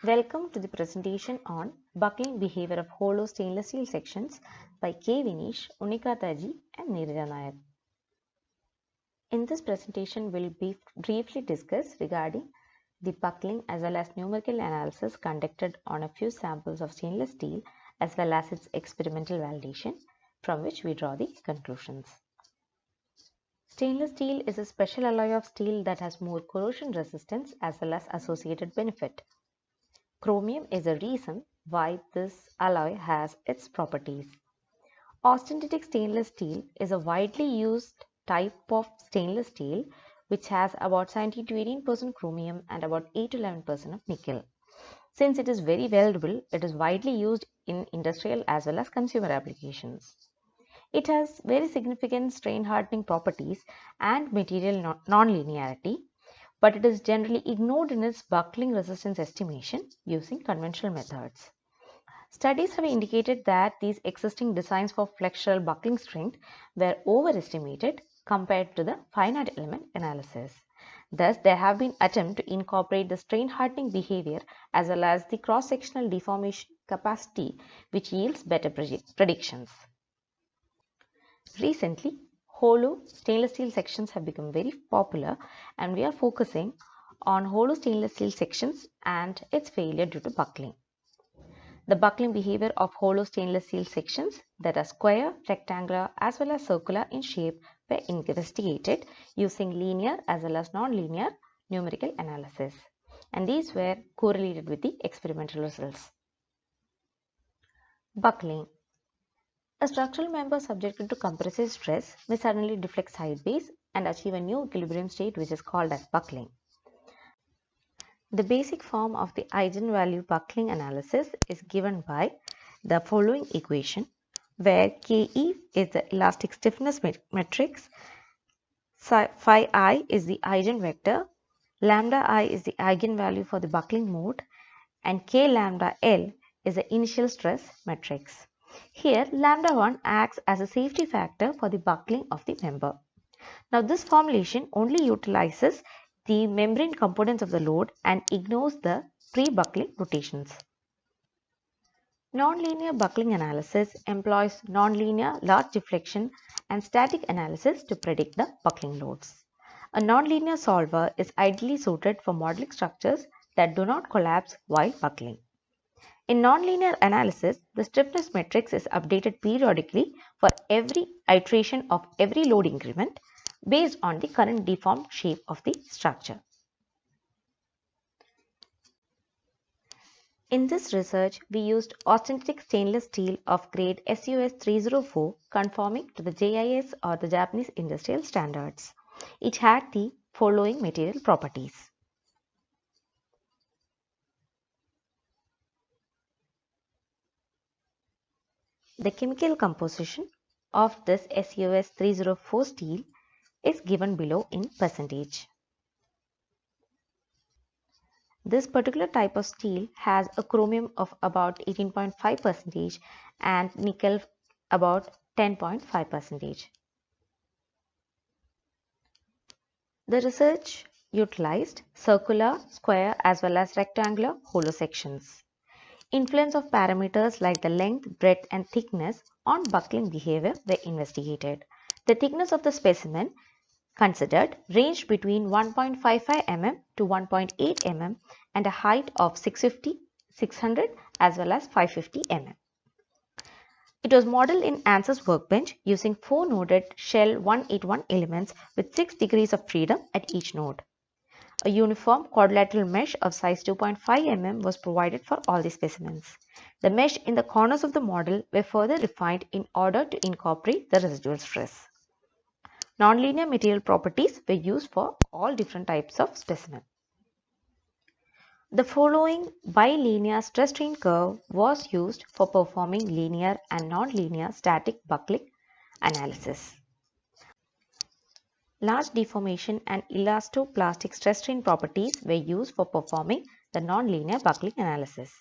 Welcome to the presentation on buckling behavior of hollow stainless steel sections by K. Vinesh, Unika Taji and Neerja Nayak. In this presentation, we'll briefly discuss regarding the buckling as well as numerical analysis conducted on a few samples of stainless steel as well as its experimental validation, from which we draw the conclusions. Stainless steel is a special alloy of steel that has more corrosion resistance as well as associated benefit. Chromium is a reason why this alloy has its properties. Austenitic stainless steel is a widely used type of stainless steel which has about 17 to 18% chromium and about 8 to 11% of nickel. Since it is very valuable, it is widely used in industrial as well as consumer applications. It has very significant strain hardening properties and material non-linearity, but it is generally ignored in its buckling resistance estimation using conventional methods. Studies have indicated that these existing designs for flexural buckling strength were overestimated compared to the finite element analysis. Thus, there have been attempts to incorporate the strain hardening behavior as well as the cross-sectional deformation capacity, which yields better predictions. Recently, hollow stainless steel sections have become very popular, and we are focusing on hollow stainless steel sections and its failure due to buckling. The buckling behavior of hollow stainless steel sections that are square, rectangular as well as circular in shape were investigated using linear as well as non-linear numerical analysis, and these were correlated with the experimental results. Buckling. A structural member subjected to compressive stress may suddenly deflect sideways and achieve a new equilibrium state which is called as buckling. The basic form of the eigenvalue buckling analysis is given by the following equation, where Ke is the elastic stiffness matrix, phi I is the eigenvector, lambda I is the eigenvalue for the buckling mode, and K lambda L is the initial stress matrix. Here, lambda 1 acts as a safety factor for the buckling of the member. Now, this formulation only utilizes the membrane components of the load and ignores the pre-buckling rotations. Nonlinear buckling analysis employs nonlinear large deflection and static analysis to predict the buckling loads. A nonlinear solver is ideally suited for modeling structures that do not collapse while buckling. In nonlinear analysis, the stiffness matrix is updated periodically for every iteration of every load increment based on the current deformed shape of the structure. In this research, we used austenitic stainless steel of grade SUS 304 conforming to the JIS or the Japanese industrial standards. It had the following material properties. The chemical composition of this SUS 304 steel is given below in percentage. This particular type of steel has a chromium of about 18.5% and nickel about 10.5%. The research utilized circular, square as well as rectangular hollow sections. Influence of parameters like the length, breadth and thickness on buckling behavior were investigated. The thickness of the specimen considered ranged between 1.55 mm to 1.8 mm and a height of 650, 600 as well as 550 mm. It was modeled in ANSYS workbench using 4-noded shell 181 elements with 6 degrees of freedom at each node. A uniform quadrilateral mesh of size 2.5 mm was provided for all the specimens. The mesh in the corners of the model were further refined in order to incorporate the residual stress. Nonlinear material properties were used for all different types of specimen. The following bilinear stress strain curve was used for performing linear and nonlinear static buckling analysis. Large deformation and elastoplastic stress strain properties were used for performing the nonlinear buckling analysis.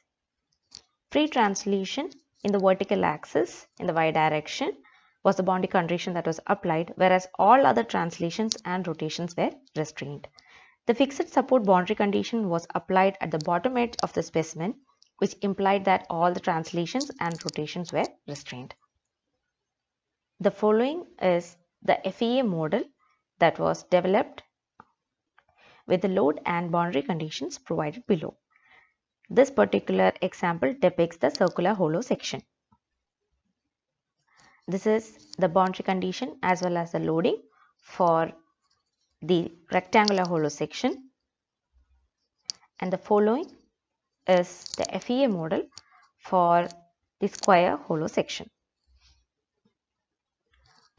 Free translation in the vertical axis in the y direction was the boundary condition that was applied, whereas all other translations and rotations were restrained. The fixed support boundary condition was applied at the bottom edge of the specimen, which implied that all the translations and rotations were restrained. The following is the FEA model that was developed with the load and boundary conditions provided below. This particular example depicts the circular hollow section. This is the boundary condition as well as the loading for the rectangular hollow section, and the following is the FEA model for the square hollow section.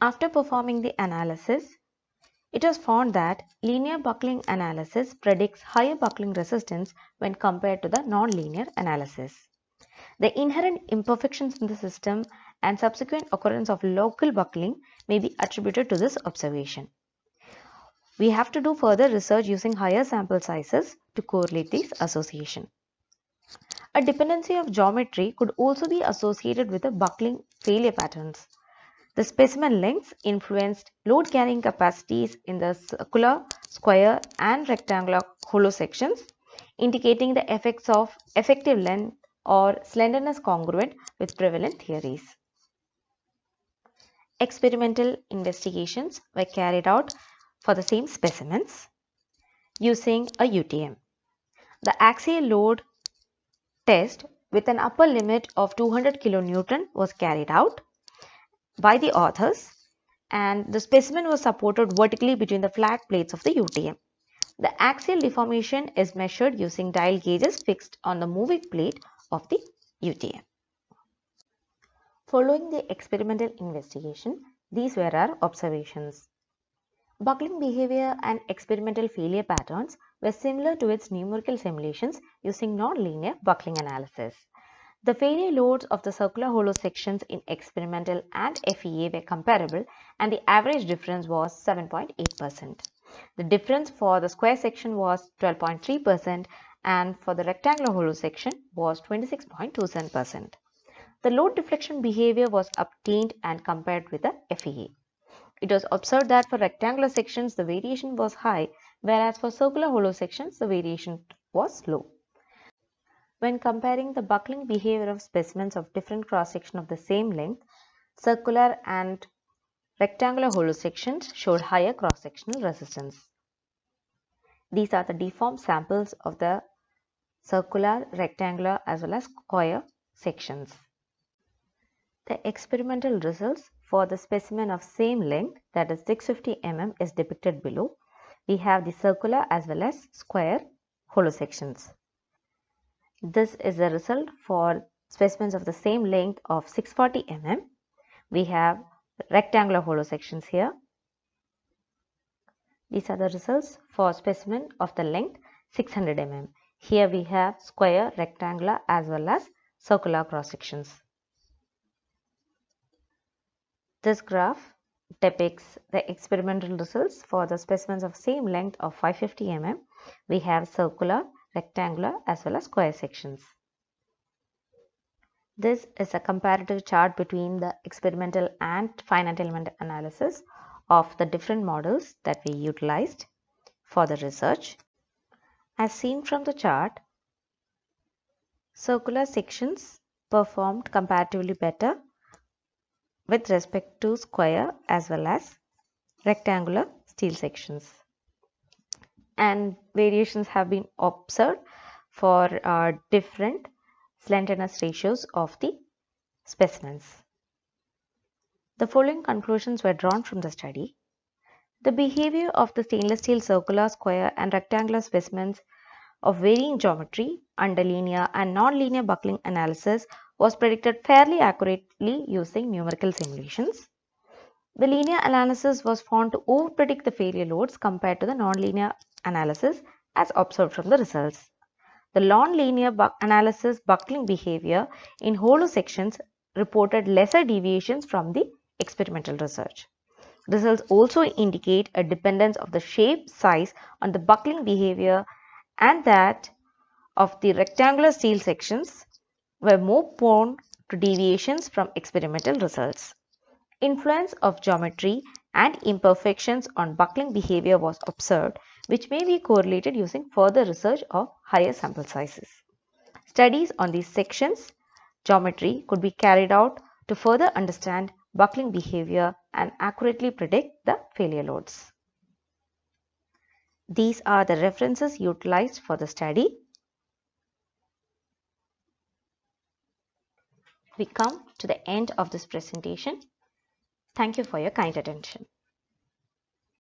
After performing the analysis, it was found that linear buckling analysis predicts higher buckling resistance when compared to the non-linear analysis. The inherent imperfections in the system and subsequent occurrence of local buckling may be attributed to this observation. We have to do further research using higher sample sizes to correlate this association. A dependency of geometry could also be associated with the buckling failure patterns. The specimen lengths influenced load carrying capacities in the circular, square and rectangular hollow sections, indicating the effects of effective length or slenderness congruent with prevalent theories. Experimental investigations were carried out for the same specimens using a UTM. The axial load test with an upper limit of 200 kN was carried out by the authors, and the specimen was supported vertically between the flat plates of the UTM. The axial deformation is measured using dial gauges fixed on the moving plate of the UTM. Following the experimental investigation, these were our observations. Buckling behavior and experimental failure patterns were similar to its numerical simulations using non-linear buckling analysis. The failure loads of the circular hollow sections in experimental and FEA were comparable, and the average difference was 7.8%. The difference for the square section was 12.3% and for the rectangular hollow section was 26.27%. The load deflection behavior was obtained and compared with the FEA. It was observed that for rectangular sections the variation was high, whereas for circular hollow sections the variation was low. When comparing the buckling behavior of specimens of different cross section of the same length, circular and rectangular hollow sections showed higher cross sectional resistance. These are the deformed samples of the circular, rectangular as well as square sections. The experimental results for the specimen of same length, that is 650 mm, is depicted below. We have the circular as well as square hollow sections. This is the result for specimens of the same length of 640 mm. We have rectangular hollow sections here. These are the results for specimen of the length 600 mm. Here we have square, rectangular as well as circular cross sections. This graph depicts the experimental results for the specimens of same length of 550 mm. We have circular, rectangular as well as square sections. This is a comparative chart between the experimental and finite element analysis of the different models that we utilized for the research. As seen from the chart, circular sections performed comparatively better with respect to square as well as rectangular steel sections, and variations have been observed for different slenderness ratios of the specimens. The following conclusions were drawn from the study. The behavior of the stainless steel circular, square and rectangular specimens of varying geometry under linear and non-linear buckling analysis was predicted fairly accurately using numerical simulations. The linear analysis was found to over-predict the failure loads compared to the non-linear analysis as observed from the results. The non-linear analysis buckling behavior in hollow sections reported lesser deviations from the experimental research. Results also indicate a dependence of the shape, size on the buckling behavior, and that of the rectangular steel sections were more prone to deviations from experimental results. Influence of geometry and imperfections on buckling behavior was observed, which may be correlated using further research of higher sample sizes. Studies on these sections geometry could be carried out to further understand buckling behavior and accurately predict the failure loads. These are the references utilized for the study. We come to the end of this presentation. Thank you for your kind attention.